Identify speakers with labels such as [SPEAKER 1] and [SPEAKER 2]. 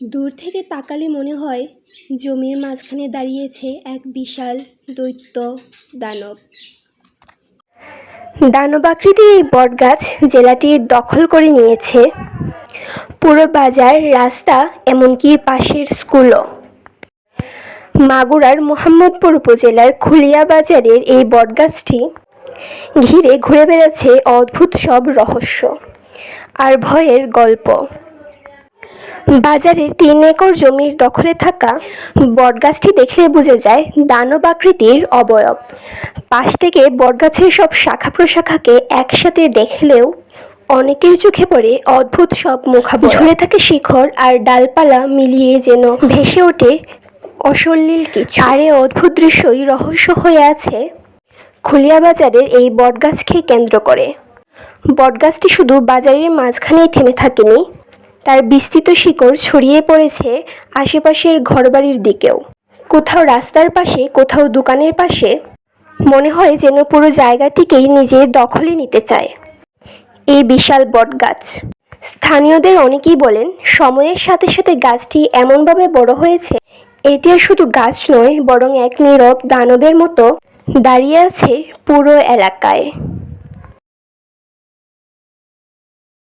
[SPEAKER 1] দূর থেকে তাকালে মনে হয় জমির মাঝখানে দাঁড়িয়েছে এক বিশাল দৈত্য দানব। দানবাকৃতির এই বটগাছ জেলাটি দখল করে নিয়েছে পুরো বাজার, রাস্তা, এমনকি পাশের স্কুলও। মাগুরার মোহাম্মদপুর উপজেলার খুলিয়া বাজারের এই বটগাছটি ঘিরে ঘুরে বেড়াচ্ছে অদ্ভুত সব রহস্য আর ভয়ের গল্প। বাজারের ৩ একর জমির দখলে থাকা বটগাছটি দেখলে বোঝা যায় দানব আকৃতির অবয়ব। পাশ থেকে বটগাছের সব শাখা প্রশাখাকে একসাথে দেখলেও অনেকের চোখে পড়ে অদ্ভুত সব মুখাবয়ব। ঝুলে থাকে শিখর আর ডালপালা মিলিয়ে যেন ভেসে ওঠে অসলিল কিছু। আর এই অদ্ভুত দৃশ্যই রহস্য হয়ে আছে খুলিয়া বাজারের এই বটগাছকে কেন্দ্র করে। বটগাছটি শুধু বাজারের মাঝখানেই থেমে থাকেনি, তার বিস্তৃত শিকড় ছড়িয়ে পড়েছে আশেপাশের ঘরবাড়ির দিকেও। কোথাও রাস্তার পাশে, কোথাও দোকানের পাশে। মনে হয় যেন পুরো জায়গাটিকেই নিজের দখলে নিতে চায় এই বিশাল বটগাছ। স্থানীয়দের অনেকেই বলেন, সময়ের সাথে সাথে গাছটি এমনভাবে বড় হয়েছে, এটি আর শুধু গাছ নয়, বরং এক নীরব দানবের মতো দাঁড়িয়ে আছে পুরো এলাকায়।